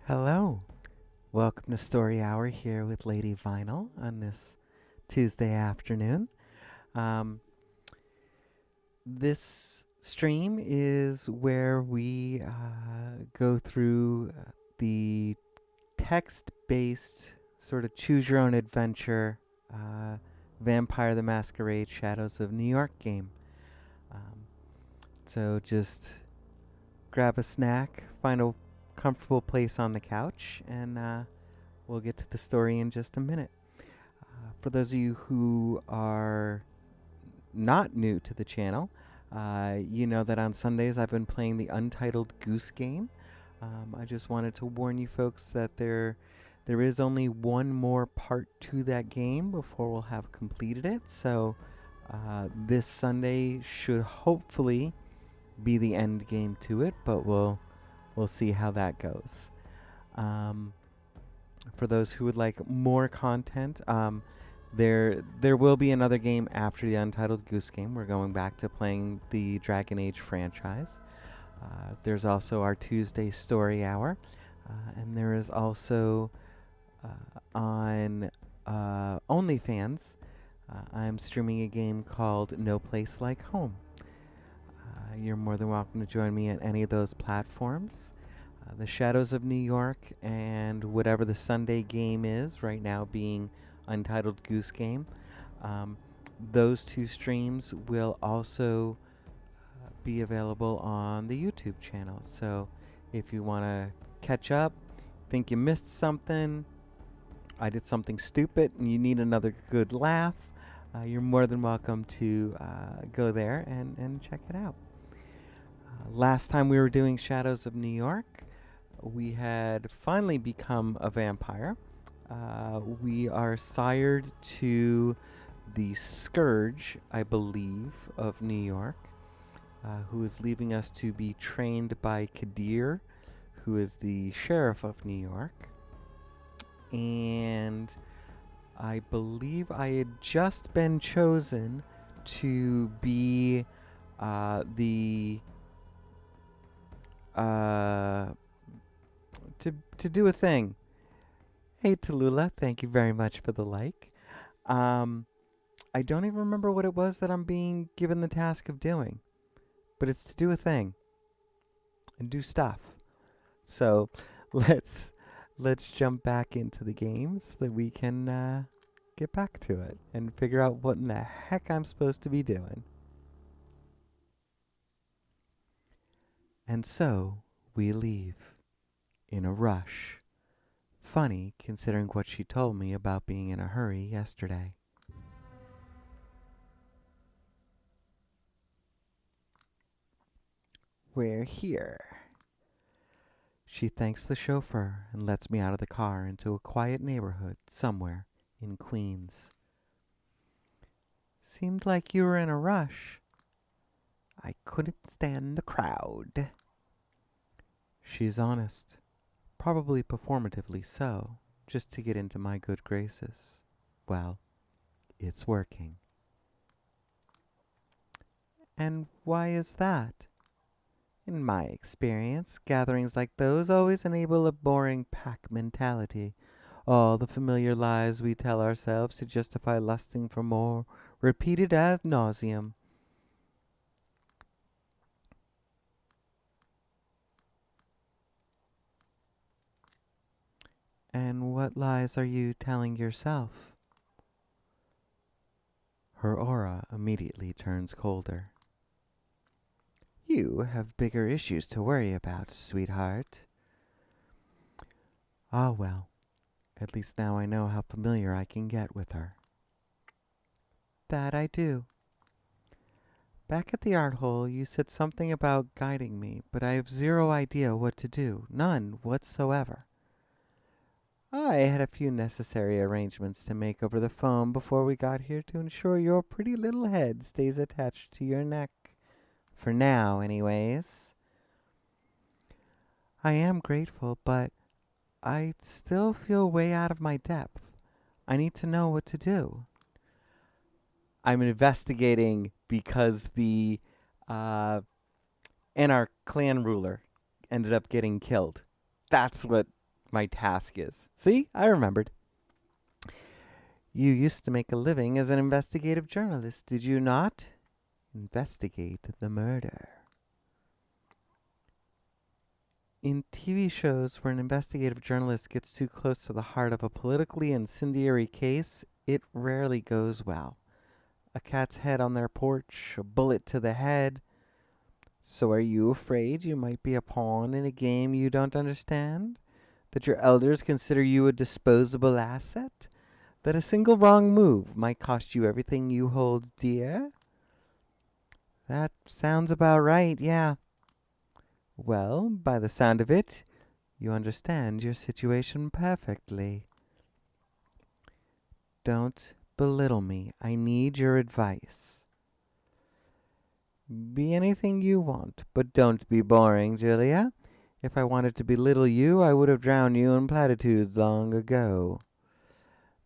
Hello. Welcome to Story Hour here with Lady Vinyl on this Tuesday afternoon. Um, this stream is where we go through the text-based sort of choose your own adventure Vampire the Masquerade Shadows of New York game. Um, so just grab a snack, find a comfortable place on the couch, and we'll get to the story in just a minute. For those of you who are not new to the channel, you know that on Sundays I've been playing the Untitled Goose Game. I just wanted to warn you folks that there is only one more part to that game before we'll have completed it. So this Sunday should hopefully be the end game to it, but we'll see how that goes. For those who would like more content, there will be another game after the Untitled Goose Game. We're going back to playing the Dragon Age franchise. There's also our Tuesday Story Hour, and there is also on OnlyFans, I'm streaming a game called No Place Like Home. You're more than welcome to join me at any of those platforms. The Shadows of New York and whatever the Sunday game is, right now being Untitled Goose Game. Those two streams will also be available on the YouTube channel. So if you want to catch up, think you missed something, I did something stupid, and you need another good laugh, you're more than welcome to go there and check it out. Last time we were doing Shadows of New York, we had finally become a vampire. We are sired to the Scourge, I believe, of New York, who is leaving us to be trained by Kadir, who is the sheriff of New York. And I believe I had just been chosen to be to do a thing. Hey Tallulah, thank you very much for the like. I don't even remember what it was that I'm being given the task of doing, but it's to do a thing and do stuff. So let's jump back into the game so that we can get back to it and figure out what in the heck I'm supposed to be doing. And so we leave in a rush. Funny, considering what she told me about being in a hurry yesterday. We're here. She thanks the chauffeur and lets me out of the car into a quiet neighborhood somewhere in Queens. Seemed like you were in a rush. I couldn't stand the crowd. She's honest. Probably performatively so, just to get into my good graces. Well, it's working. And why is that? In my experience, gatherings like those always enable a boring pack mentality. All the familiar lies we tell ourselves to justify lusting for more, repeated ad nauseum. And what lies are you telling yourself? Her aura immediately turns colder. You have bigger issues to worry about, sweetheart. Ah well, at least now I know how familiar I can get with her. That I do. Back at the art hole, you said something about guiding me, but I have zero idea what to do. None whatsoever. I had a few necessary arrangements to make over the phone before we got here to ensure your pretty little head stays attached to your neck. For now, anyways. I am grateful, but I still feel way out of my depth. I need to know what to do. I'm investigating because and our clan ruler ended up getting killed. That's what my task is. See, I remembered. You used to make a living as an investigative journalist, did you not? Investigate the murder. In TV shows where an investigative journalist gets too close to the heart of a politically incendiary case, it rarely goes well. A cat's head on their porch, a bullet to the head. So are you afraid you might be a pawn in a game you don't understand? That your elders consider you a disposable asset? That a single wrong move might cost you everything you hold dear? That sounds about right, yeah. Well, by the sound of it, you understand your situation perfectly. Don't belittle me. I need your advice. Be anything you want, but don't be boring, Julia. If I wanted to belittle you, I would have drowned you in platitudes long ago.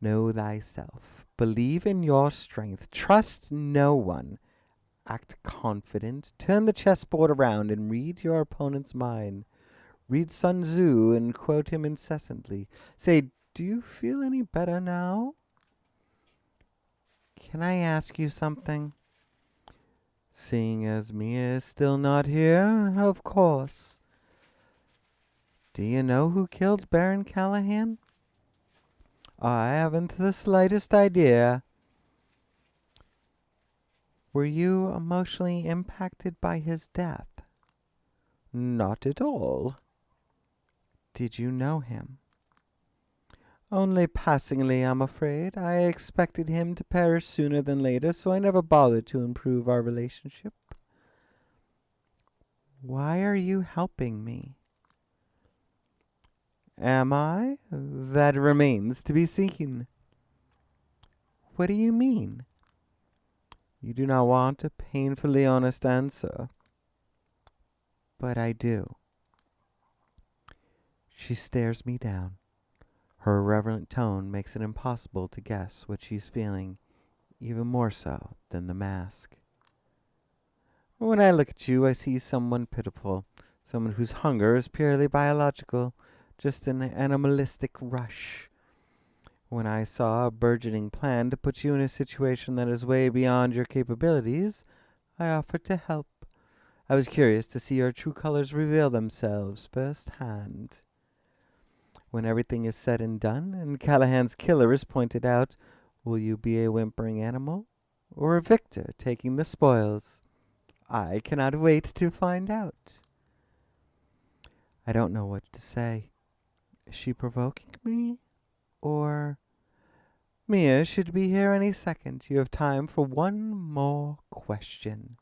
Know thyself. Believe in your strength. Trust no one. Act confident. Turn the chessboard around and read your opponent's mind. Read Sun Tzu and quote him incessantly. Say, do you feel any better now? Can I ask you something? Seeing as Mia is still not here, of course. Do you know who killed Baron Callahan? I haven't the slightest idea. Were you emotionally impacted by his death? Not at all. Did you know him? Only passingly, I'm afraid. I expected him to perish sooner than later, so I never bothered to improve our relationship. Why are you helping me? Am I? That remains to be seen. What do you mean? You do not want a painfully honest answer. But I do. She stares me down. Her irreverent tone makes it impossible to guess what she's feeling, even more so than the mask. When I look at you, I see someone pitiful, someone whose hunger is purely biological, just an animalistic rush. When I saw a burgeoning plan to put you in a situation that is way beyond your capabilities, I offered to help. I was curious to see your true colors reveal themselves firsthand. When everything is said and done, and Callahan's killer is pointed out, will you be a whimpering animal, or a victor taking the spoils? I cannot wait to find out. I don't know what to say. Is she provoking me? Or... Mia should be here any second. You have time for one more question.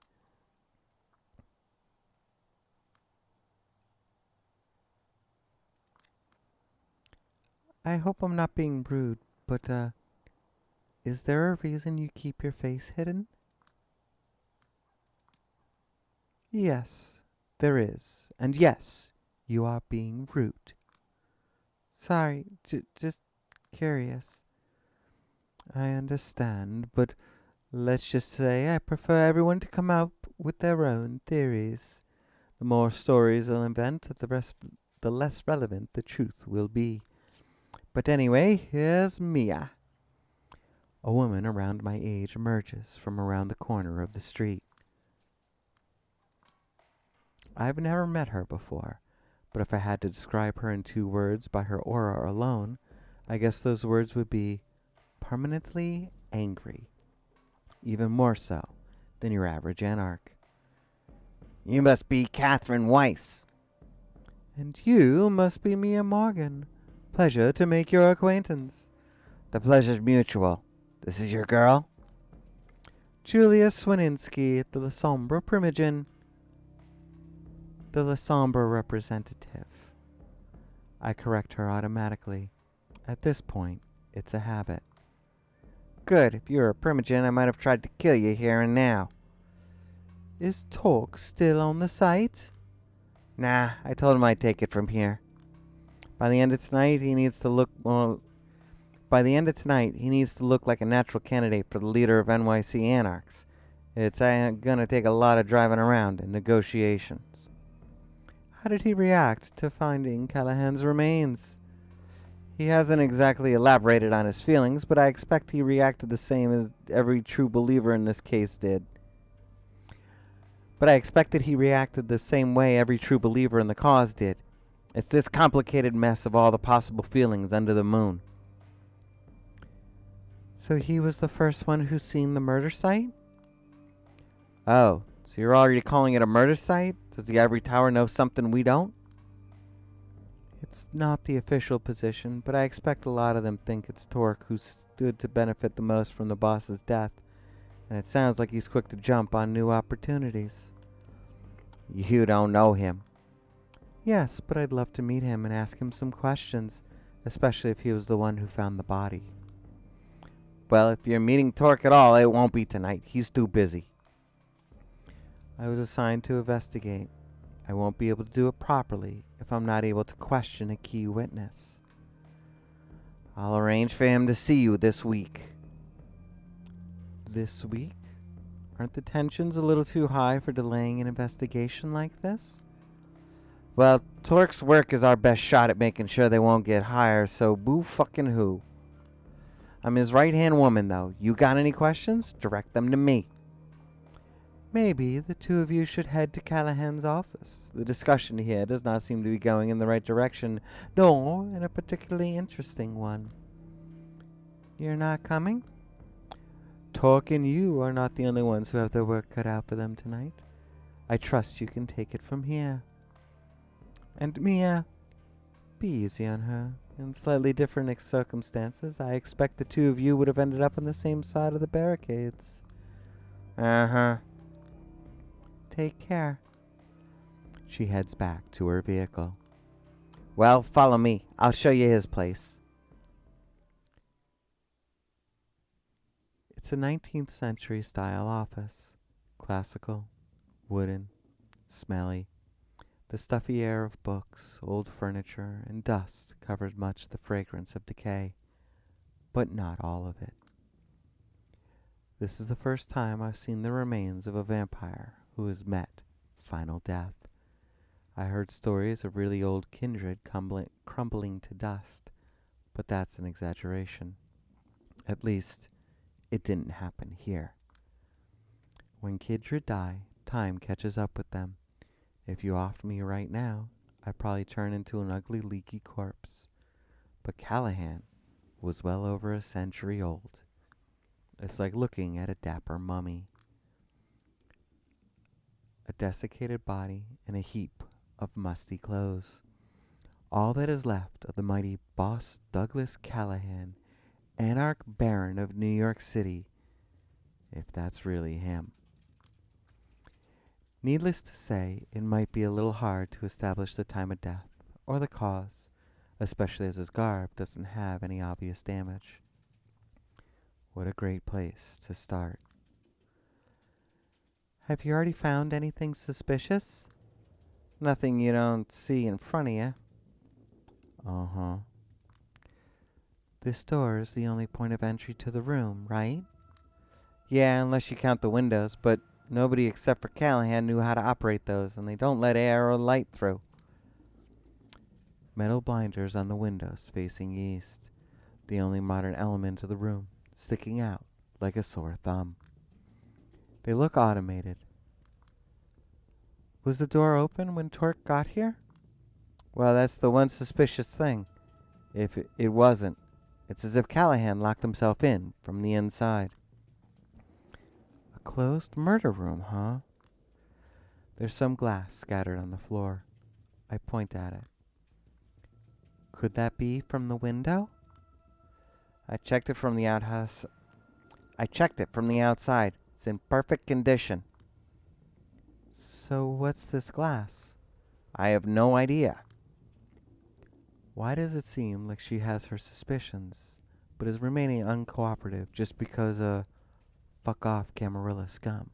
I hope I'm not being rude, but, is there a reason you keep your face hidden? Yes, there is. And yes, you are being rude. Sorry, just curious. I understand, but let's just say I prefer everyone to come out with their own theories. The more stories they'll invent, the less relevant the truth will be. But anyway, here's Mia. A woman around my age emerges from around the corner of the street. I've never met her before, but if I had to describe her in 2 words by her aura alone, I guess those words would be permanently angry. Even more so than your average anarch. You must be Catherine Weiss. And you must be Mia Morgan. Pleasure to make your acquaintance. The pleasure's mutual. This is your girl? Julia Swaninsky, the La Sombra Primogen. The La Sombra representative. I correct her automatically. At this point, it's a habit. Good, if you were a Primogen, I might have tried to kill you here and now. Is Torque still on the site? Nah, I told him I'd take it from here. By the end of tonight, he needs to look like a natural candidate for the leader of NYC Anarchs. It's gonna take a lot of driving around and negotiations. How did he react to finding Callahan's remains? He hasn't exactly elaborated on his feelings, but I expect he reacted the same as every true believer in this case did. But I expected he reacted the same way every true believer in the cause did. It's this complicated mess of all the possible feelings under the moon. So he was the first one who's seen the murder site? Oh, so you're already calling it a murder site? Does the Ivory Tower know something we don't? It's not the official position, but I expect a lot of them think it's Torque who stood to benefit the most from the boss's death, and it sounds like he's quick to jump on new opportunities. You don't know him. Yes, but I'd love to meet him and ask him some questions, especially if he was the one who found the body. Well, if you're meeting Torque at all, it won't be tonight. He's too busy. I was assigned to investigate. I won't be able to do it properly if I'm not able to question a key witness. I'll arrange for him to see you this week. This week? Aren't the tensions a little too high for delaying an investigation like this? Well, Torque's work is our best shot at making sure they won't get hired, so boo fucking who. I'm his right-hand woman, though. You got any questions? Direct them to me. Maybe the two of you should head to Callahan's office. The discussion here does not seem to be going in the right direction, nor in a particularly interesting one. You're not coming? Torque and you are not the only ones who have their work cut out for them tonight. I trust you can take it from here. And Mia, be easy on her. In slightly different circumstances, I expect the two of you would have ended up on the same side of the barricades. Uh-huh. Take care. She heads back to her vehicle. Well, follow me. I'll show you his place. It's a 19th century style office. Classical, wooden, smelly. The stuffy air of books, old furniture, and dust covered much of the fragrance of decay, but not all of it. This is the first time I've seen the remains of a vampire who has met final death. I heard stories of really old kindred crumbling to dust, but that's an exaggeration. At least, it didn't happen here. When kindred die, time catches up with them. If you offed me right now, I'd probably turn into an ugly, leaky corpse. But Callahan was well over a century old. It's like looking at a dapper mummy. A desiccated body and a heap of musty clothes. All that is left of the mighty Boss Douglas Callahan, Anarch Baron of New York City, if that's really him. Needless to say, it might be a little hard to establish the time of death, or the cause, especially as his garb doesn't have any obvious damage. What a great place to start. Have you already found anything suspicious? Nothing you don't see in front of you. Uh-huh. This door is the only point of entry to the room, right? Yeah, unless you count the windows, but nobody except for Callahan knew how to operate those, and they don't let air or light through. Metal blinders on the windows facing east, the only modern element of the room, sticking out like a sore thumb. They look automated. Was the door open when Torque got here? Well, that's the one suspicious thing. If it wasn't, it's as if Callahan locked himself in from the inside. A closed murder room, huh? There's some glass scattered on the floor. I point at it. Could that be from the window? I checked it from the outside. It's in perfect condition. So what's this glass? I have no idea. Why does it seem like she has her suspicions, but is remaining uncooperative just because fuck off Camarilla scum?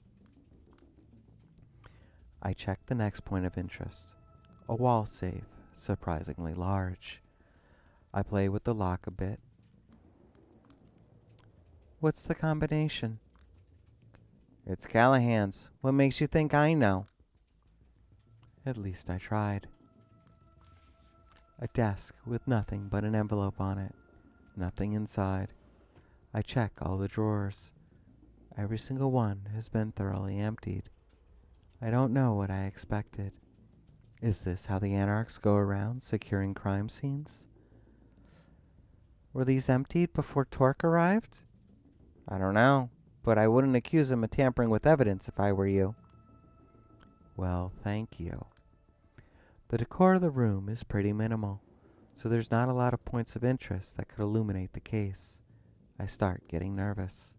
I check the next point of interest. A wall safe, surprisingly large. I play with the lock a bit. What's the combination? It's Callahan's. What makes you think I know? At least I tried. A desk with nothing but an envelope on it. Nothing inside. I check all the drawers. Every single one has been thoroughly emptied. I don't know what I expected. Is this how the anarchs go around securing crime scenes? Were these emptied before Torque arrived? I don't know, but I wouldn't accuse him of tampering with evidence if I were you. Well, thank you. The decor of the room is pretty minimal, so there's not a lot of points of interest that could illuminate the case. I start getting nervous.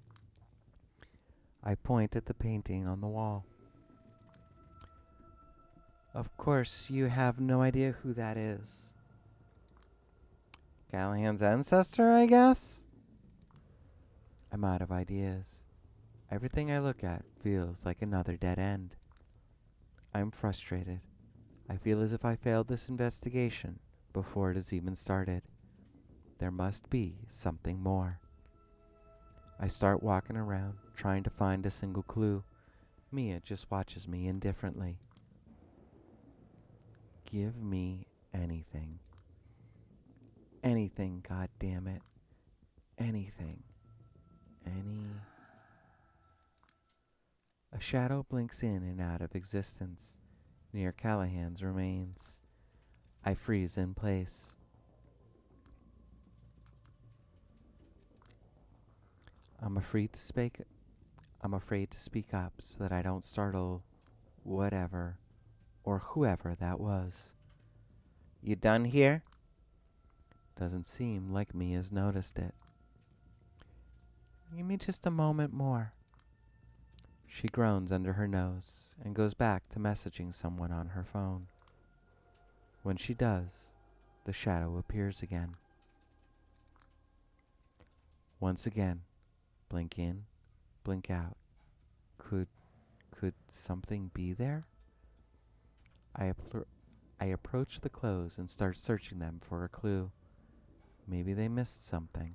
I point at the painting on the wall. Of course, you have no idea who that is. Callahan's ancestor, I guess? I'm out of ideas. Everything I look at feels like another dead end. I'm frustrated. I feel as if I failed this investigation before it has even started. There must be something more. I start walking around, trying to find a single clue. Mia just watches me indifferently. Give me anything. Anything, goddammit. Anything. A shadow blinks in and out of existence near Callahan's remains. I freeze in place. I'm afraid to speak up so that I don't startle whatever or whoever that was. You done here? Doesn't seem like Mia's noticed it. Give me just a moment more. She groans under her nose and goes back to messaging someone on her phone. When she does, the shadow appears again. Once again, blink in, blink out. Could something be there? I approach the clothes and start searching them for a clue. Maybe they missed something.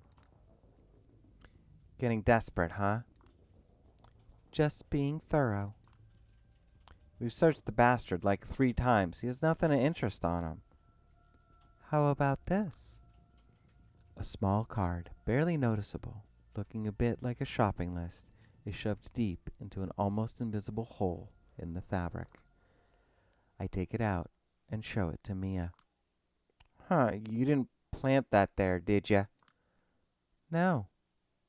Getting desperate, huh? Just being thorough. We've searched the bastard like 3 times. He has nothing of interest on him. How about this? A small card, barely noticeable, looking a bit like a shopping list, is shoved deep into an almost invisible hole in the fabric. I take it out and show it to Mia. Huh, you didn't plant that there, did ya? No.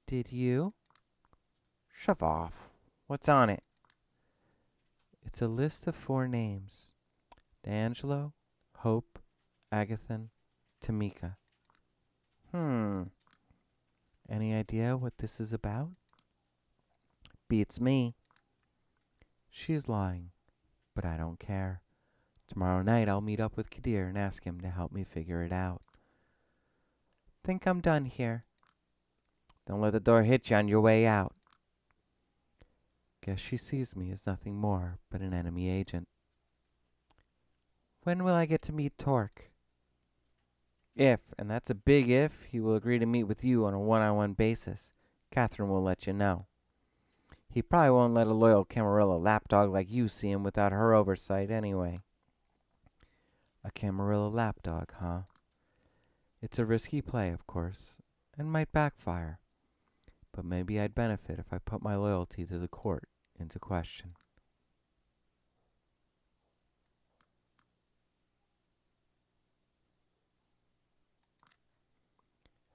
Did you? Shove off. What's on it? It's a list of 4 names. D'Angelo, Hope, Agathan, Tamika. Any idea what this is about? Beats me. She's lying, but I don't care. Tomorrow night I'll meet up with Kadir and ask him to help me figure it out. Think I'm done here. Don't let the door hit you on your way out. Guess she sees me as nothing more but an enemy agent. When will I get to meet Torque? If, and that's a big if, he will agree to meet with you on a one-on-one basis. Catherine will let you know. He probably won't let a loyal Camarilla lapdog like you see him without her oversight anyway. A Camarilla lapdog, huh? It's a risky play, of course, and might backfire. But maybe I'd benefit if I put my loyalty to the court into question.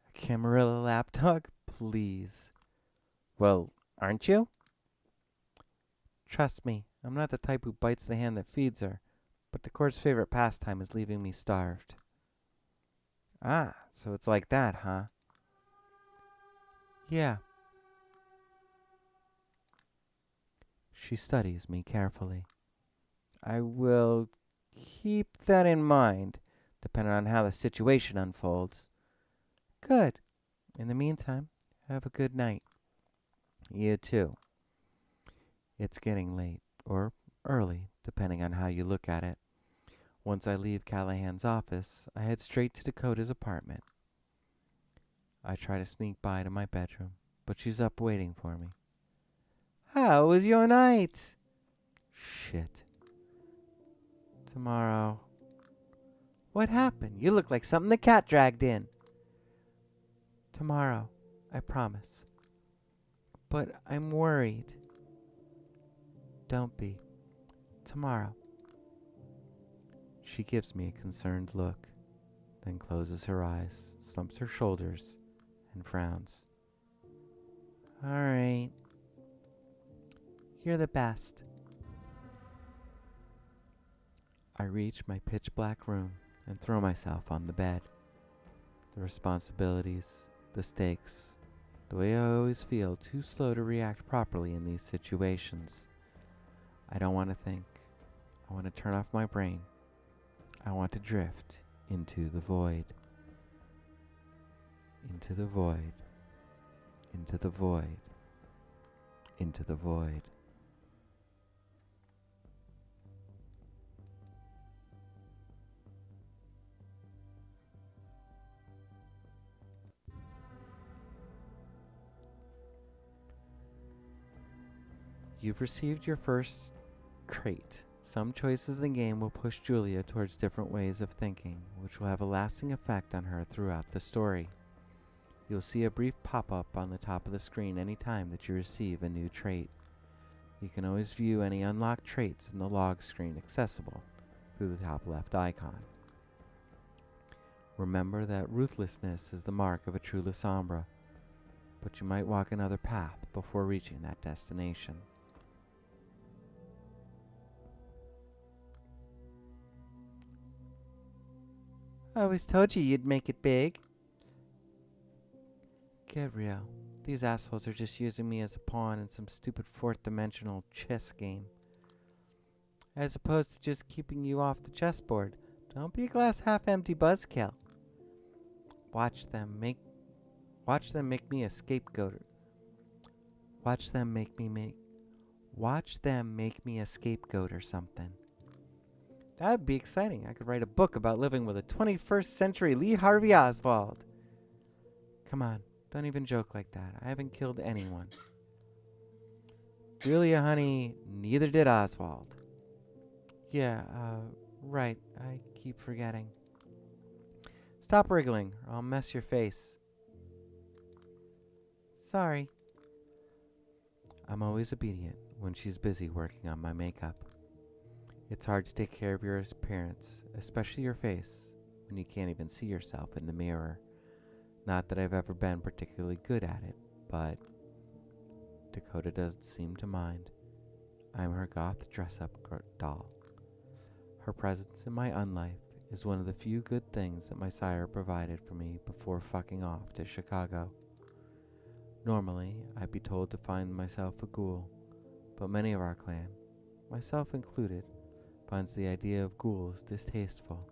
A Camarilla lapdog? Please. Well, aren't you? Trust me, I'm not the type who bites the hand that feeds her, but the court's favorite pastime is leaving me starved. Ah, so it's like that, huh? Yeah. She studies me carefully. I will keep that in mind, depending on how the situation unfolds. Good. In the meantime, have a good night. You too. It's getting late, or early, depending on how you look at it. Once I leave Callahan's office, I head straight to Dakota's apartment. I try to sneak by to my bedroom, but she's up waiting for me. How was your night? Shit. Tomorrow. What happened? You look like something the cat dragged in. Tomorrow, I promise. But I'm worried. Don't be. Tomorrow. She gives me a concerned look, then closes her eyes, slumps her shoulders, and frowns. All right. You're the best. I reach my pitch black room and throw myself on the bed. The responsibilities, the stakes, the way I always feel too slow to react properly in these situations. I don't want to think. I want to turn off my brain. I want to drift into the void. Into the void. Into the void. Into the void. You've received your first trait. Some choices in the game will push Julia towards different ways of thinking, which will have a lasting effect on her throughout the story. You'll see a brief pop-up on the top of the screen anytime that you receive a new trait. You can always view any unlocked traits in the log screen accessible through the top left icon. Remember that ruthlessness is the mark of a true Lasombra, but you might walk another path before reaching that destination. I always told you you'd make it big. Get real. These assholes are just using me as a pawn in some stupid fourth-dimensional chess game. As opposed to just keeping you off the chessboard. Don't be a glass half-empty buzzkill. Watch them make me a scapegoat. Watch them make me a scapegoat or something. That would be exciting. I could write a book about living with a 21st century Lee Harvey Oswald. Come on, don't even joke like that. I haven't killed anyone. Julia, honey, neither did Oswald. Yeah, right. I keep forgetting. Stop wriggling, or I'll mess your face. Sorry. I'm always obedient when she's busy working on my makeup. It's hard to take care of your appearance, especially your face, when you can't even see yourself in the mirror. Not that I've ever been particularly good at it, but Dakota doesn't seem to mind. I'm her goth dress-up doll. Her presence in my unlife is one of the few good things that my sire provided for me before fucking off to Chicago. Normally, I'd be told to find myself a ghoul, but many of our clan, myself included, finds the idea of ghouls distasteful.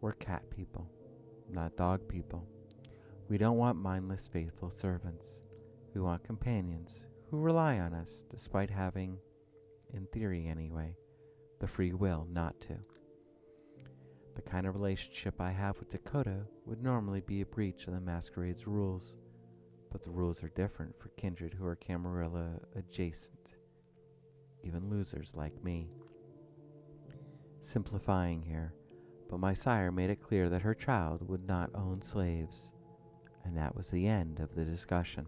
We're cat people, not dog people. We don't want mindless, faithful servants. We want companions who rely on us despite having, in theory anyway, the free will not to. The kind of relationship I have with Dakota would normally be a breach of the Masquerade's rules, but the rules are different for kindred who are Camarilla adjacent, even losers like me. Simplifying here, but my sire made it clear that her child would not own slaves, and that was the end of the discussion.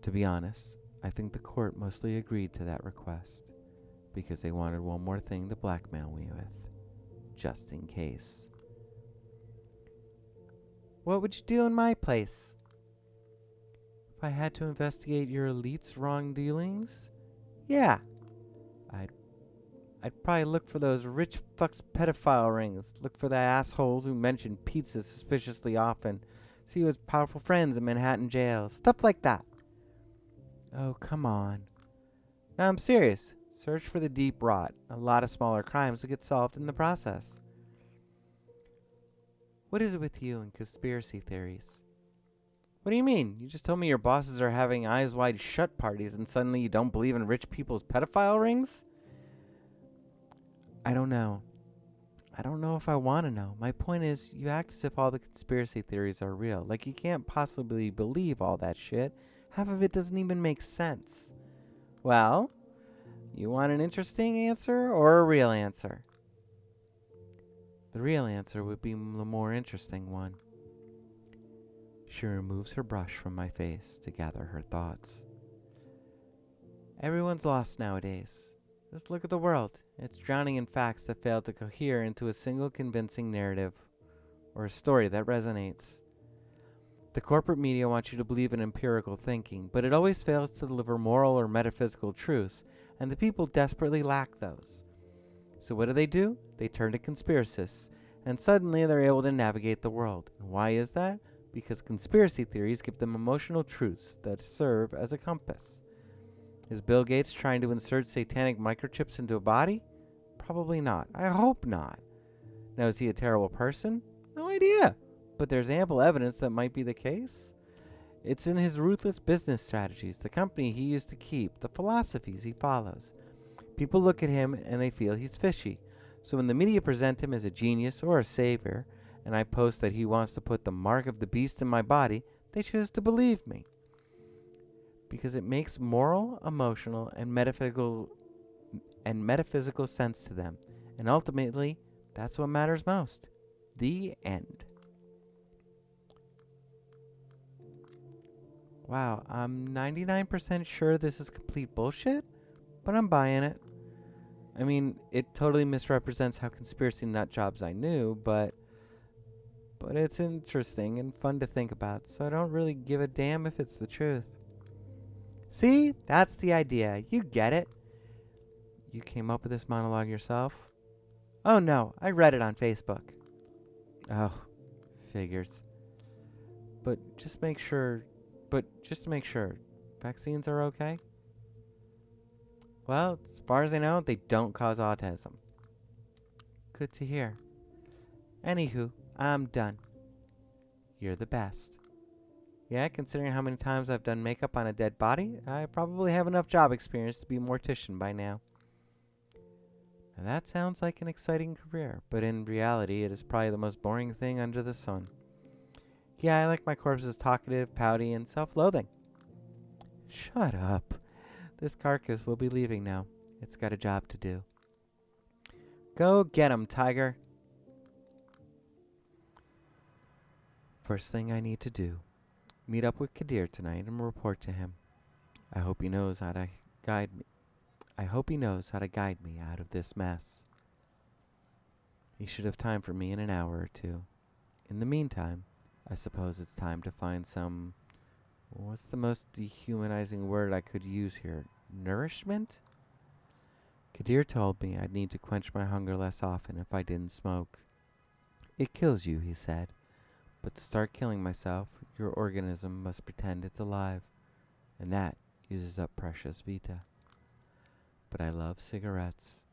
To be honest, I think the court mostly agreed to that request, because they wanted one more thing to blackmail me with, just in case. What would you do in my place? If I had to investigate your elite's wrongdoings? Yeah. I'd probably look for those rich fucks pedophile rings. Look for the assholes who mention pizza suspiciously often. See who has powerful friends in Manhattan jails. Stuff like that. Oh, come on. No, I'm serious. Search for the deep rot. A lot of smaller crimes will get solved in the process. What is it with you and conspiracy theories? What do you mean? You just told me your bosses are having eyes wide shut parties and suddenly you don't believe in rich people's pedophile rings? I don't know. I don't know if I want to know. My point is, you act as if all the conspiracy theories are real. Like you can't possibly believe all that shit. Half of it doesn't even make sense. Well, you want an interesting answer or a real answer? The real answer would be the more interesting one. She removes her brush from my face to gather her thoughts. Everyone's lost nowadays. Just look at the world. It's drowning in facts that fail to cohere into a single convincing narrative or a story that resonates. The corporate media wants you to believe in empirical thinking, but it always fails to deliver moral or metaphysical truths, and the people desperately lack those. So what do? They turn to conspiracists, and suddenly they're able to navigate the world. And why is that? Because conspiracy theories give them emotional truths that serve as a compass. Is Bill Gates trying to insert satanic microchips into a body? Probably not. I hope not. Now, is he a terrible person? No idea. But there's ample evidence that might be the case. It's in his ruthless business strategies, the company he used to keep, the philosophies he follows. People look at him and they feel he's fishy. So when the media present him as a genius or a savior, and I post that he wants to put the mark of the beast in my body, they choose to believe me. Because it makes moral, emotional, and metaphysical sense to them. And ultimately, that's what matters most. The end. Wow, I'm 99% sure this is complete bullshit, but I'm buying it. I mean, it totally misrepresents how conspiracy nut jobs I knew, but it's interesting and fun to think about, so I don't really give a damn if it's the truth. See? That's the idea. You get it. You came up with this monologue yourself? Oh no, I read it on Facebook. Oh, figures. But just to make sure, vaccines are okay? Well, as far as I know, they don't cause autism. Good to hear. Anywho, I'm done. You're the best. Yeah, considering how many times I've done makeup on a dead body, I probably have enough job experience to be a mortician by now. Now that sounds like an exciting career, but in reality, it is probably the most boring thing under the sun. Yeah, I like my corpses talkative, pouty, and self-loathing. Shut up. This carcass will be leaving now. It's got a job to do. Go get him, tiger. First thing I need to do. Meet up with Kadir tonight and report to him. I hope he knows how to guide me. Out of this mess. He should have time for me in an hour or two. In the meantime, I suppose it's time to find some... What's the most dehumanizing word I could use here? Nourishment? Kadir told me I'd need to quench my hunger less often if I didn't smoke. It kills you, he said. But to start killing myself, your organism must pretend it's alive. And that uses up precious Vita. But I love cigarettes.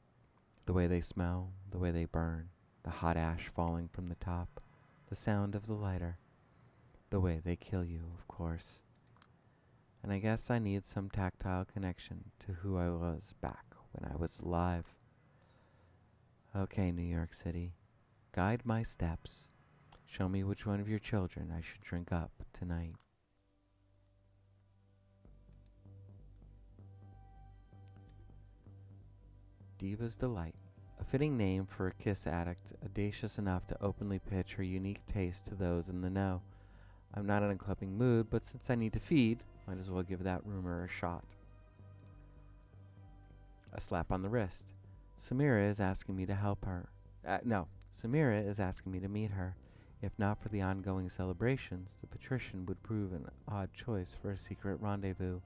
The way they smell, the way they burn, the hot ash falling from the top, the sound of the lighter. The way they kill you, of course. And I guess I need some tactile connection to who I was back when I was alive. Okay, New York City, guide my steps. Show me which one of your children I should drink up tonight. Diva's Delight, a fitting name for a kiss addict audacious enough to openly pitch her unique taste to those in the know. I'm not in a clubbing mood, but since I need to feed, might as well give that rumor a shot. A slap on the wrist. Samira is asking me to help her. Samira is asking me to meet her. If not for the ongoing celebrations, the patrician would prove an odd choice for a secret rendezvous.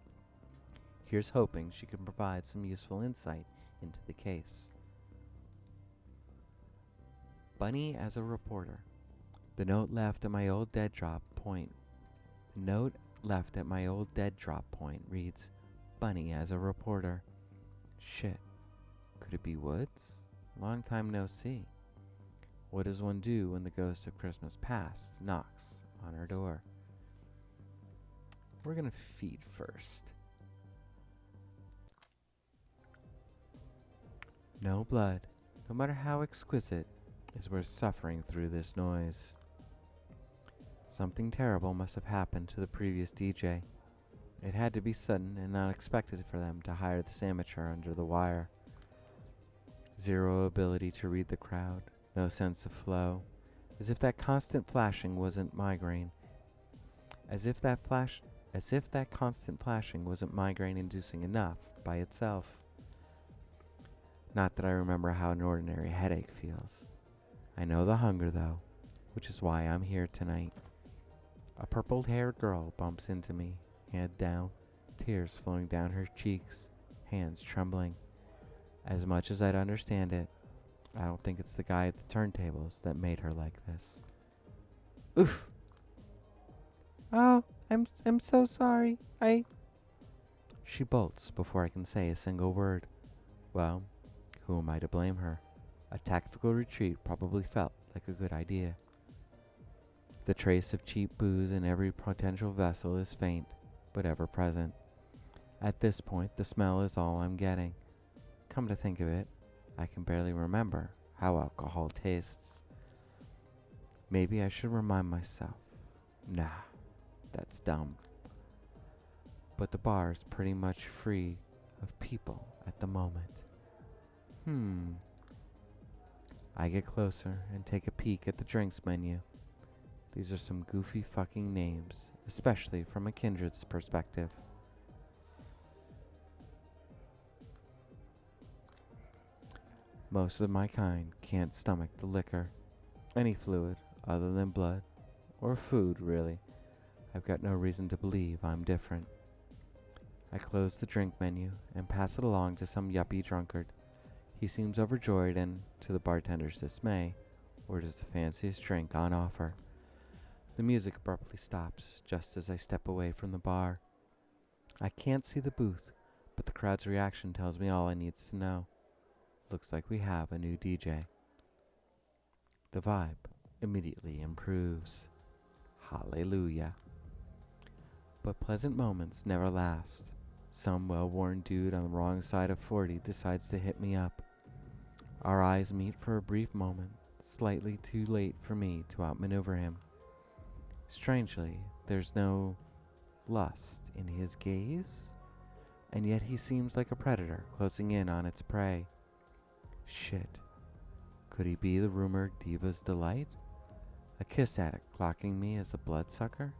Here's hoping she can provide some useful insight into the case. Bunny as a reporter. The note left at my old dead drop point reads, Bunny as a reporter. Shit. Could it be Woods? Long time no see. What does one do when the ghost of Christmas past knocks on her door? We're gonna feed first. No blood, no matter how exquisite, is worth suffering through this noise. Something terrible must have happened to the previous DJ. It had to be sudden and unexpected for them to hire this amateur under the wire. Zero ability to read the crowd, No sense of flow. As if that constant flashing wasn't migraine. As if that constant flashing wasn't migraine inducing enough by itself. Not that I remember how an ordinary headache feels. I know the hunger though, which is why I'm here tonight. A purple-haired girl bumps into me, head down, tears flowing down her cheeks, hands trembling. As much as I'd understand it, I don't think it's the guy at the turntables that made her like this. Oof! Oh, I'm so sorry. She bolts before I can say a single word. Well, who am I to blame her? A tactical retreat probably felt like a good idea. The trace of cheap booze in every potential vessel is faint, but ever present. At this point, the smell is all I'm getting. Come to think of it, I can barely remember how alcohol tastes. Maybe I should remind myself. Nah, that's dumb. But the bar is pretty much free of people at the moment. I get closer and take a peek at the drinks menu. These are some goofy fucking names, especially from a kindred's perspective. Most of my kind can't stomach the liquor, any fluid other than blood, or food really. I've got no reason to believe I'm different. I close the drink menu and pass it along to some yuppie drunkard. He seems overjoyed and, to the bartender's dismay, orders the fanciest drink on offer. The music abruptly stops just as I step away from the bar. I can't see the booth, but the crowd's reaction tells me all I need to know. Looks like we have a new DJ. The vibe immediately improves. Hallelujah. But pleasant moments never last. Some well-worn dude on the wrong side of 40 decides to hit me up. Our eyes meet for a brief moment, slightly too late for me to outmaneuver him. Strangely, there's no lust in his gaze, and yet he seems like a predator closing in on its prey. Shit. Could he be the rumored diva's delight? A kiss addict clocking me as a bloodsucker?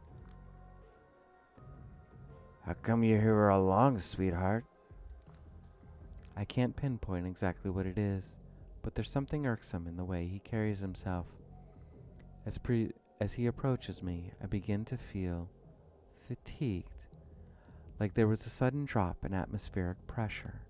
How come you're here all along, sweetheart? I can't pinpoint exactly what it is, but there's something irksome in the way he carries himself. As he approaches me, I begin to feel fatigued, like there was a sudden drop in atmospheric pressure.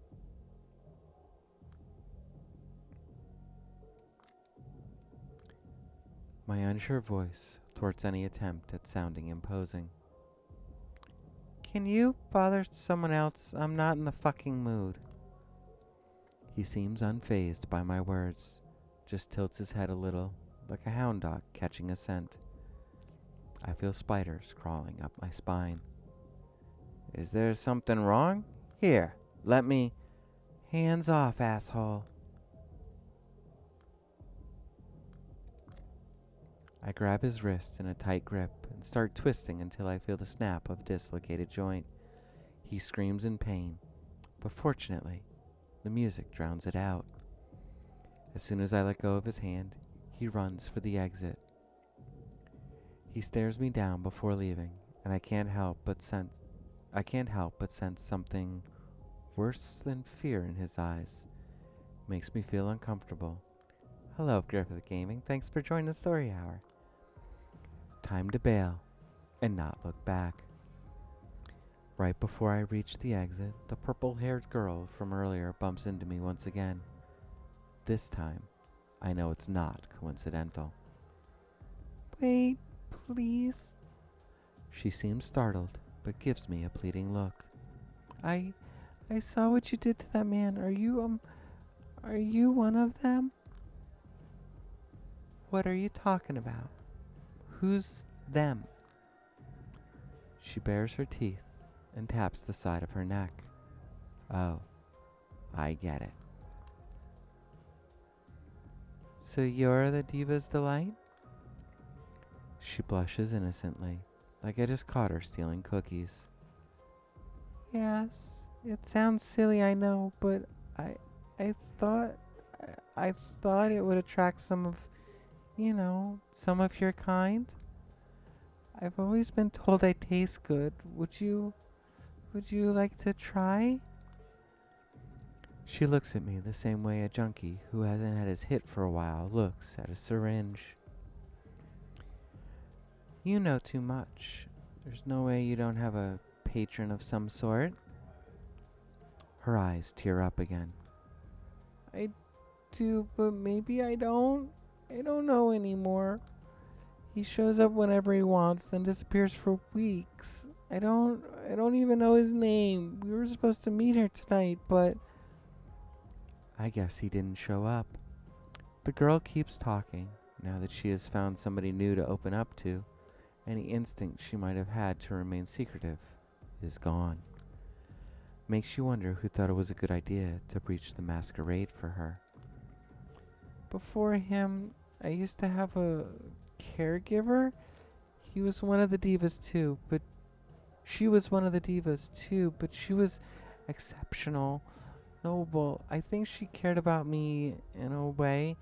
My unsure voice thwarts any attempt at sounding imposing. Can you bother someone else? I'm not in the fucking mood. He seems unfazed by my words, just tilts his head a little, like a hound dog catching a scent. I feel spiders crawling up my spine. Is there something wrong? Here, let me... Hands off, asshole. I grab his wrist in a tight grip and start twisting until I feel the snap of a dislocated joint. He screams in pain, but fortunately, the music drowns it out. As soon as I let go of his hand, he runs for the exit. He stares me down before leaving, and I can't help but sense something worse than fear in his eyes. Makes me feel uncomfortable. Hello, Griffith Gaming. Thanks for joining the story hour. Time to bail and not look back. Right before I reach the exit, the purple-haired girl from earlier bumps into me once again. This time, I know it's not coincidental. Wait, please. She seems startled, but gives me a pleading look. I saw what you did to that man. Are you one of them? What are you talking about? Who's them? She bares her teeth and taps the side of her neck. Oh, I get it. So you're the diva's delight? She blushes innocently, like I just caught her stealing cookies. Yes, it sounds silly, I know, but I thought I thought it would attract some of your kind. I've always been told I taste good. Would you like to try? She looks at me the same way a junkie who hasn't had his hit for a while looks at a syringe. You know too much. There's no way you don't have a patron of some sort. Her eyes tear up again. I do, but maybe I don't. I don't know anymore. He shows up whenever he wants, then disappears for weeks. I don't even know his name. We were supposed to meet here tonight, but I guess he didn't show up. The girl keeps talking, now that she has found somebody new to open up to. Any instinct she might have had to remain secretive is gone. Makes you wonder who thought it was a good idea to breach the masquerade for her. Before him, I used to have a caregiver. He was one of the divas too, but she was one of the divas too, but she was exceptional, noble. I think she cared about me in a way.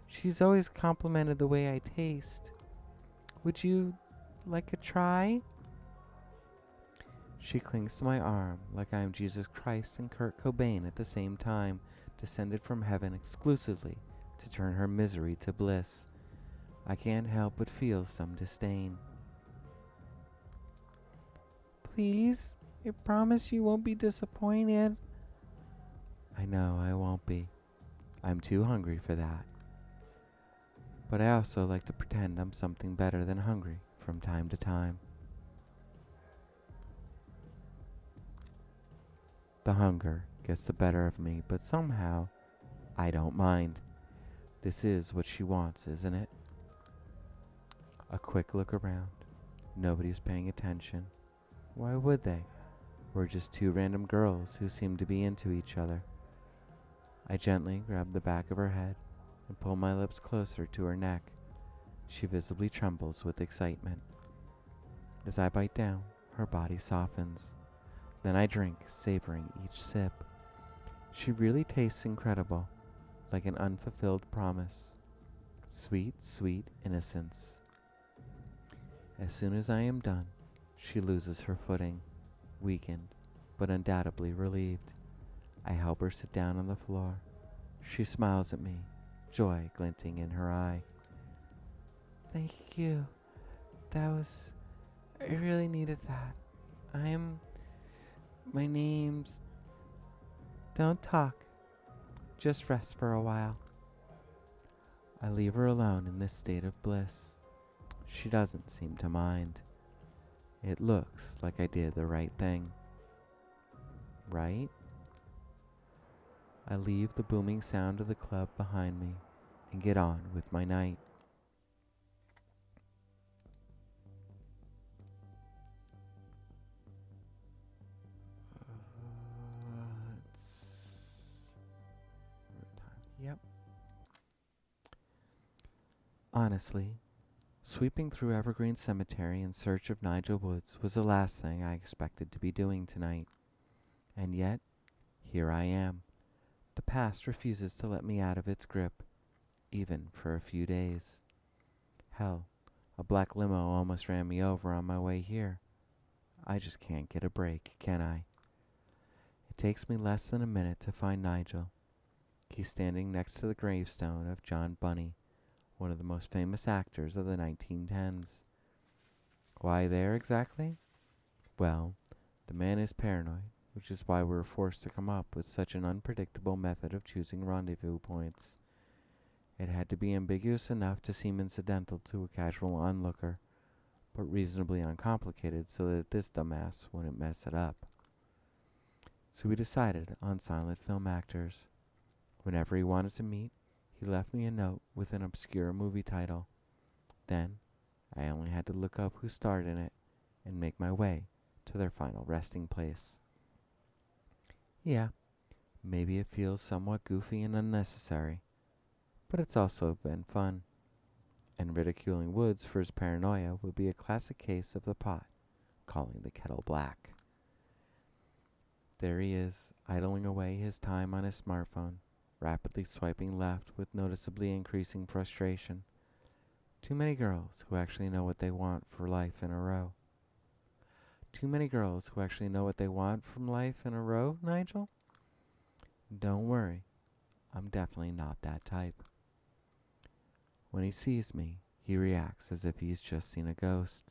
She's always complimented the way I taste. Would you like a try? She clings to my arm like I am Jesus Christ and Kurt Cobain at the same time, descended from heaven exclusively to turn her misery to bliss. I can't help but feel some disdain. Please, I promise you won't be disappointed. I know I won't be. I'm too hungry for that. But I also like to pretend I'm something better than hungry from time to time. The hunger gets the better of me, but somehow I don't mind. This is what she wants, isn't it? A quick look around. Nobody's paying attention. Why would they? We're just two random girls who seem to be into each other. I gently grab the back of her head and pull my lips closer to her neck. She visibly trembles with excitement. As I bite down, her body softens. Then I drink, savoring each sip. She really tastes incredible, like an unfulfilled promise. Sweet, sweet innocence. As soon as I am done, she loses her footing, weakened, but undoubtedly relieved. I help her sit down on the floor. She smiles at me, joy glinting in her eye. Thank you. I really needed that. My name's... Don't talk. Just rest for a while. I leave her alone in this state of bliss. She doesn't seem to mind. It looks like I did the right thing. Right? I leave the booming sound of the club behind me and get on with my night. Yep. Honestly, sweeping through Evergreen Cemetery in search of Nigel Woods was the last thing I expected to be doing tonight. And yet, here I am. The past refuses to let me out of its grip, even for a few days. Hell, a black limo almost ran me over on my way here. I just can't get a break, can I? It takes me less than a minute to find Nigel. He's standing next to the gravestone of John Bunny, one of the most famous actors of the 1910s. Why there exactly? Well, the man is paranoid, which is why we were forced to come up with such an unpredictable method of choosing rendezvous points. It had to be ambiguous enough to seem incidental to a casual onlooker, but reasonably uncomplicated so that this dumbass wouldn't mess it up. So we decided on silent film actors. Whenever he wanted to meet, he left me a note with an obscure movie title. Then, I only had to look up who starred in it and make my way to their final resting place. Yeah, maybe it feels somewhat goofy and unnecessary, but it's also been fun. And ridiculing Woods for his paranoia would be a classic case of the pot calling the kettle black. There he is, idling away his time on his smartphone. rapidly swiping left with noticeably increasing frustration. Too many girls who actually know what they want for life in a row. Too many girls who actually know what they want from life in a row, Nigel? Don't worry, I'm definitely not that type. When he sees me, he reacts as if he's just seen a ghost.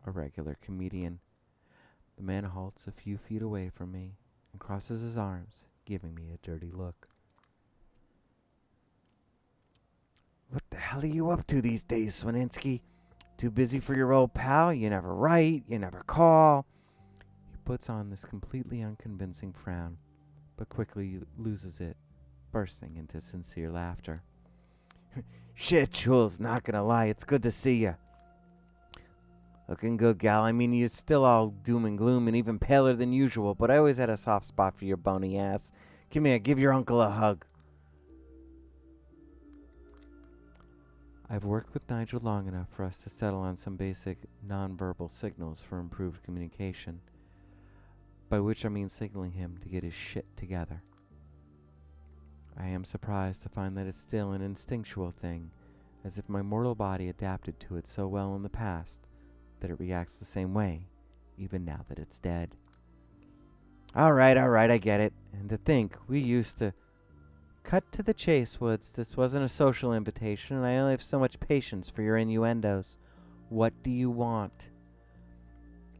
A regular comedian. The man halts a few feet away from me and crosses his arms, giving me a dirty look. What the hell are you up to these days, Swaninsky? Too busy for your old pal? You never write, you never call. He puts on this completely unconvincing frown, but quickly loses it, bursting into sincere laughter. Shit, Jules, not gonna lie, it's good to see you. Looking good, gal. I mean, you're still all doom and gloom and even paler than usual, but I always had a soft spot for your bony ass. Come here, give your uncle a hug. I've worked with Nigel long enough for us to settle on some basic nonverbal signals for improved communication, by which I mean signaling him to get his shit together. I am surprised to find that it's still an instinctual thing, as if my mortal body adapted to it so well in the past that it reacts the same way, even now that it's dead. Alright, I get it. And to think, we used to... Cut to the chase, Woods. This wasn't a social invitation, and I only have so much patience for your innuendos. What do you want?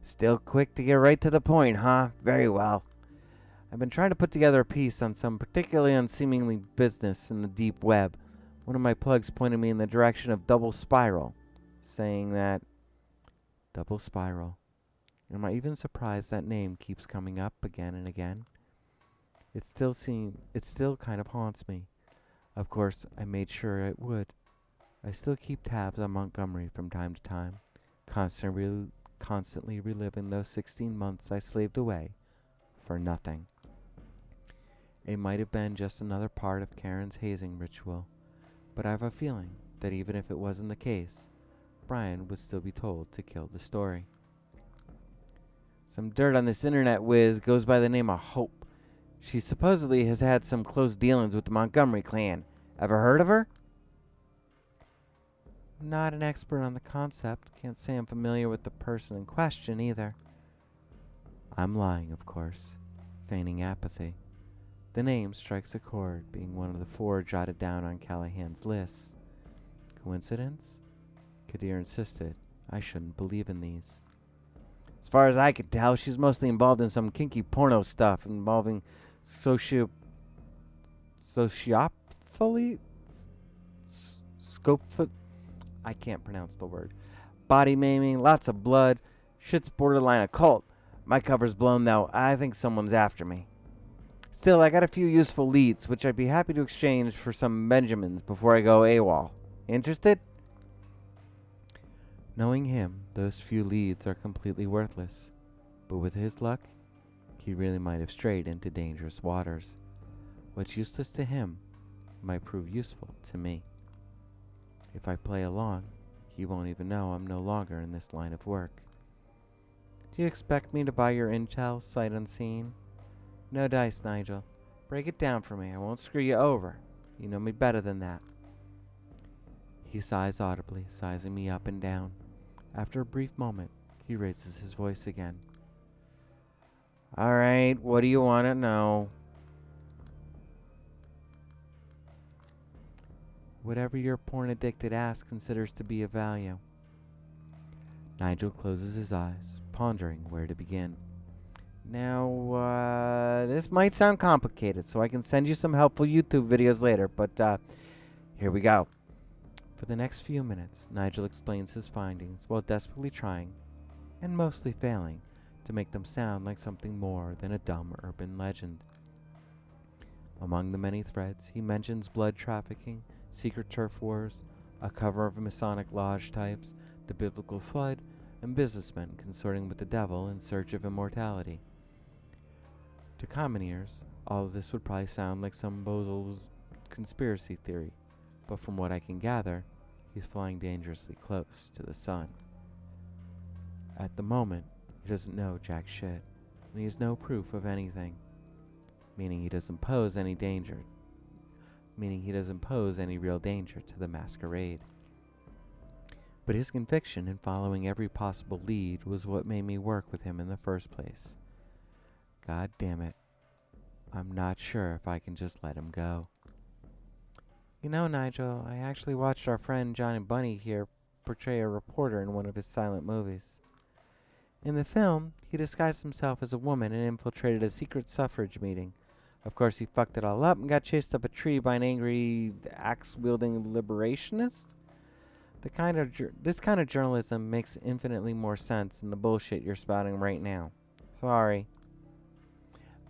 Still quick to get right to the point, huh? Very well. I've been trying to put together a piece on some particularly unseemly business in the deep web. One of my plugs pointed me in the direction of Double Spiral, saying that... Double Spiral. Am I even surprised that name keeps coming up again and again? It still kind of haunts me. Of course, I made sure it would. I still keep tabs on Montgomery from time to time, constantly reliving those 16 months I slaved away for nothing. It might have been just another part of Karen's hazing ritual, but I have a feeling that even if it wasn't the case, Brian would still be told to kill the story. Some dirt on this internet whiz goes by the name of Hope. She supposedly has had some close dealings with the Montgomery clan. Ever heard of her? Not an expert on the concept. Can't say I'm familiar with the person in question either. I'm lying, of course, feigning apathy. The name strikes a chord, being one of the 4 jotted down on Callahan's list. Coincidence? Kadir insisted I shouldn't believe in these. As far as I could tell, she's mostly involved in some kinky porno stuff involving sociophilia? I can't pronounce the word. Body maiming, lots of blood. Shit's borderline occult. My cover's blown though. I think someone's after me. Still, I got a few useful leads, which I'd be happy to exchange for some Benjamins before I go AWOL. Interested? Knowing him, those few leads are completely worthless. But with his luck, he really might have strayed into dangerous waters. What's useless to him might prove useful to me. If I play along, he won't even know I'm no longer in this line of work. Do you expect me to buy your intel sight unseen? No dice, Nigel. Break it down for me. I won't screw you over. You know me better than that. He sighs audibly, sizing me up and down. After a brief moment, he raises his voice again. Alright, what do you want to know? Whatever your porn-addicted ass considers to be of value. Nigel closes his eyes, pondering where to begin. Now, this might sound complicated, so I can send you some helpful YouTube videos later, but here we go. For the next few minutes, Nigel explains his findings while desperately trying, and mostly failing, to make them sound like something more than a dumb urban legend. Among the many threads, he mentions blood trafficking, secret turf wars, a cover of Masonic lodge types, the biblical flood, and businessmen consorting with the devil in search of immortality. To common ears, all of this would probably sound like some bozo's conspiracy theory, but from what I can gather, he's flying dangerously close to the sun. At the moment, he doesn't know jack shit, and he has no proof of anything, meaning he doesn't pose any danger meaning he doesn't pose any real danger to the masquerade. But his conviction in following every possible lead was what made me work with him in the first place. God damn it, I'm not sure if I can just let him go. You know, Nigel, I actually watched our friend Johnny Bunny here portray a reporter in one of his silent movies. In the film, he disguised himself as a woman and infiltrated a secret suffrage meeting. Of course, he fucked it all up and got chased up a tree by an angry, axe-wielding liberationist. This kind of journalism makes infinitely more sense than the bullshit you're spouting right now. Sorry.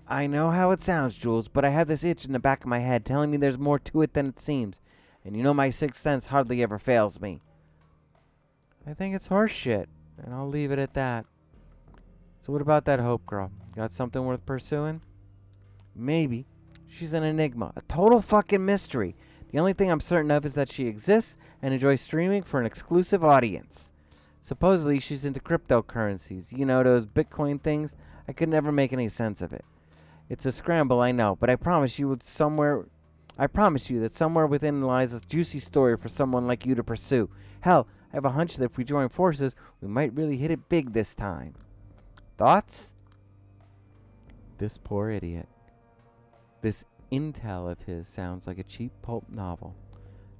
I know how it sounds, Jules, but I have this itch in the back of my head telling me there's more to it than it seems. And you know my sixth sense hardly ever fails me. I think it's horse shit, and I'll leave it at that. So what about that Hope girl? Got something worth pursuing? Maybe. She's an enigma, a total fucking mystery. The only thing I'm certain of is that she exists and enjoys streaming for an exclusive audience. Supposedly she's into cryptocurrencies. You know, those Bitcoin things? I could never make any sense of it. It's a scramble, I know, but I promise you that somewhere within lies a juicy story for someone like you to pursue. Hell, I have a hunch that if we join forces, we might really hit it big this time. Thoughts? This poor idiot. This intel of his sounds like a cheap pulp novel.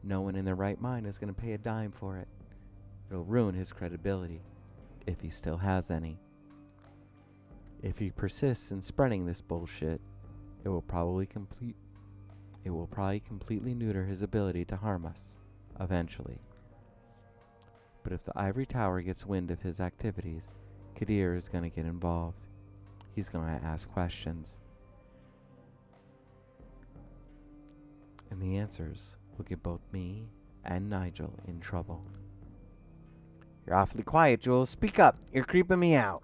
No one in their right mind is going to pay a dime for it. It'll ruin his credibility, if he still has any. If he persists in spreading this bullshit, it will probably completely neuter his ability to harm us, eventually. But if the Ivory Tower gets wind of his activities, Kadir is going to get involved. He's going to ask questions. And the answers will get both me and Nigel in trouble. You're awfully quiet, Jules. Speak up. You're creeping me out.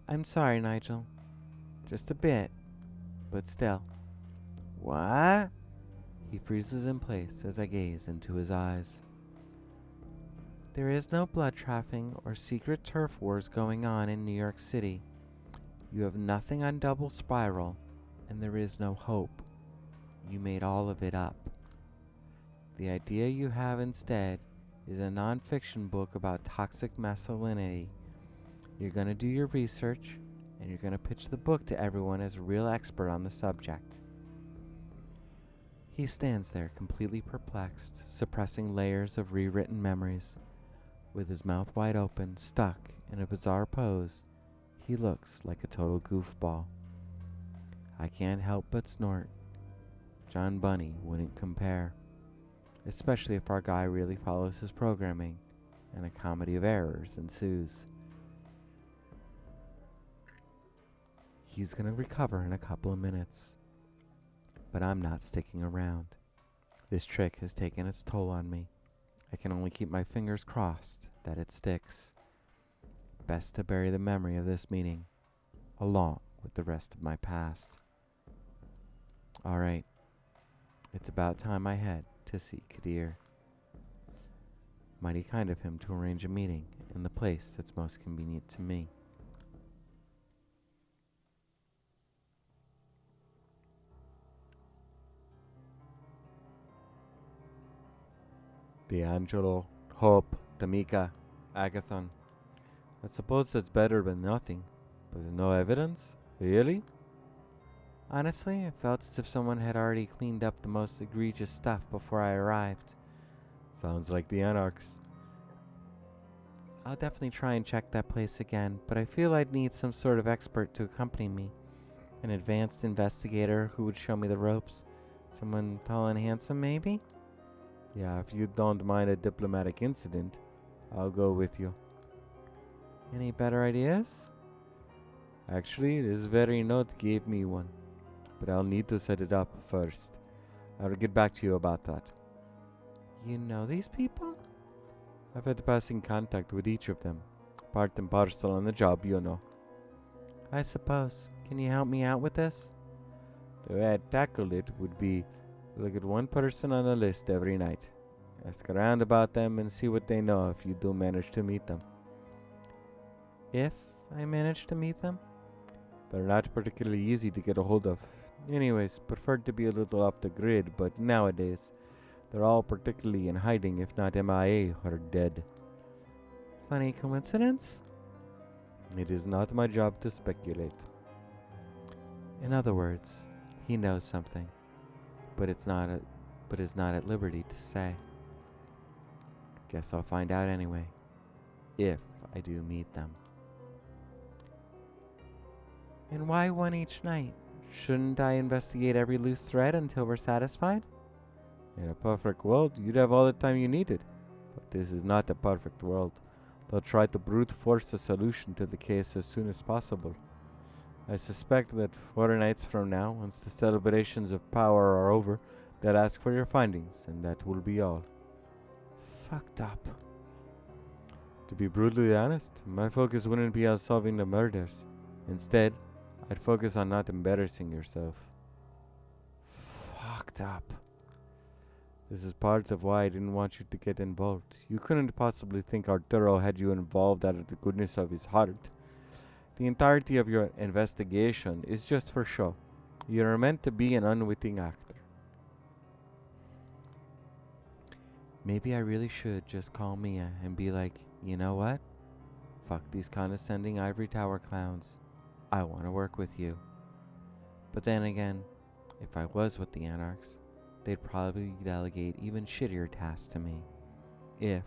I'm sorry, Nigel. Just a bit. But still. What? He freezes in place as I gaze into his eyes. There is no blood trafficking or secret turf wars going on in New York City. You have nothing on Double Spiral, and there is no hope. You made all of it up. The idea you have instead is a non-fiction book about toxic masculinity. You're going to do your research, and you're going to pitch the book to everyone as a real expert on the subject. He stands there completely perplexed, suppressing layers of rewritten memories. With his mouth wide open, stuck in a bizarre pose, he looks like a total goofball. I can't help but snort. John Bunny wouldn't compare, especially if our guy really follows his programming, and a comedy of errors ensues. He's gonna recover in a couple of minutes, but I'm not sticking around. This trick has taken its toll on me. I can only keep my fingers crossed that it sticks. Best to bury the memory of this meeting, along with the rest of my past. Alright, it's about time I head to see Kadir. Mighty kind of him to arrange a meeting in the place that's most convenient to me. D'Angelo, Hope, Tamika, Agathon. I suppose that's better than nothing, but no evidence? Really? Honestly, it felt as if someone had already cleaned up the most egregious stuff before I arrived. Sounds like the Anarchs. I'll definitely try and check that place again, but I feel I'd need some sort of expert to accompany me. An advanced investigator who would show me the ropes. Someone tall and handsome, maybe? Yeah, if you don't mind a diplomatic incident, I'll go with you. Any better ideas? Actually, this very note gave me one, but I'll need to set it up first. I'll get back to you about that. You know these people? I've had passing contact with each of them. Part and parcel on the job, you know. I suppose. Can you help me out with this? The way I'd tackle it would be look at one person on the list every night. Ask around about them and see what they know if you do manage to meet them. If I manage to meet them, they're not particularly easy to get a hold of. Anyways, preferred to be a little off the grid, but nowadays, they're all particularly in hiding, if not MIA or dead. Funny coincidence? It is not my job to speculate. In other words, he knows something, but is not at liberty to say. Guess I'll find out anyway, if I do meet them. And why one each night? Shouldn't I investigate every loose thread until we're satisfied? In a perfect world, you'd have all the time you needed. But this is not a perfect world. They'll try to brute force a solution to the case as soon as possible. I suspect that 4 nights from now, once the celebrations of power are over, they'll ask for your findings, and that will be all. Fucked up. To be brutally honest, my focus wouldn't be on solving the murders. Instead, I'd focus on not embarrassing yourself. Fucked up. This is part of why I didn't want you to get involved. You couldn't possibly think Arturo had you involved out of the goodness of his heart. The entirety of your investigation is just for show. You're meant to be an unwitting actor. Maybe I really should just call Mia and be like, you know what? Fuck these condescending ivory tower clowns. I want to work with you. But then again, if I was with the Anarchs, they'd probably delegate even shittier tasks to me. If,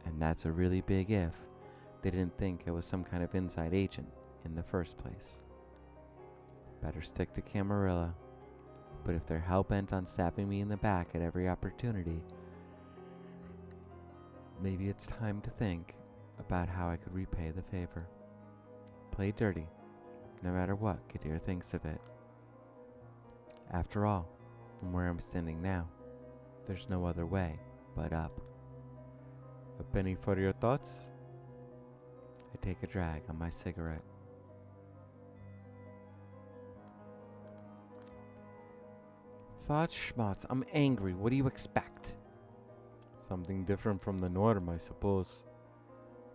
and that's a really big if, they didn't think I was some kind of inside agent in the first place. Better stick to Camarilla. But if they're hell-bent on stabbing me in the back at every opportunity, maybe it's time to think about how I could repay the favor. Play dirty, no matter what Kadir thinks of it. After all, from where I'm standing now, there's no other way but up. A penny for your thoughts? I take a drag on my cigarette. Thoughts, schmutz. I'm angry. What do you expect? Something different from the norm, I suppose.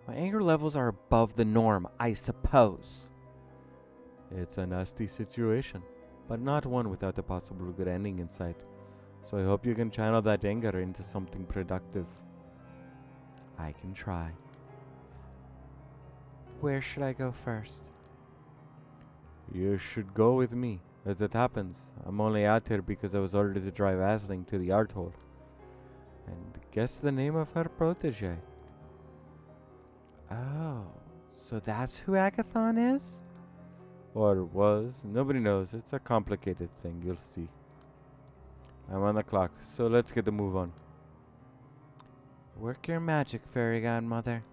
My anger levels are above the norm, I suppose. It's a nasty situation, but not one without a possible good ending in sight. So I hope you can channel that anger into something productive. I can try. Where should I go first? You should go with me. As it happens, I'm only out here because I was ordered to drive Asling to the art hall. And guess the name of her protege. Oh, so that's who Agathon is? Or was. Nobody knows. It's a complicated thing, you'll see. I'm on the clock, so let's get the move on. Work your magic, fairy godmother.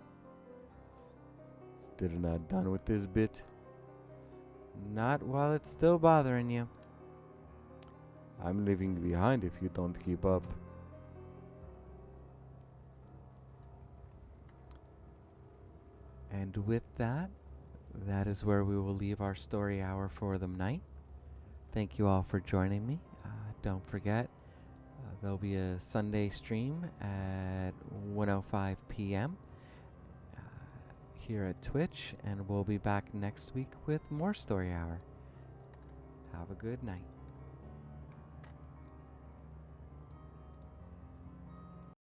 Still not done with this bit? Not while it's still bothering you. I'm leaving behind if you don't keep up. And with that, that is where we will leave our story hour for the night. Thank you all for joining me. Don't forget, there'll be a Sunday stream at 1:05 p.m. Here at Twitch, and we'll be back next week with more story hour. Have a good night.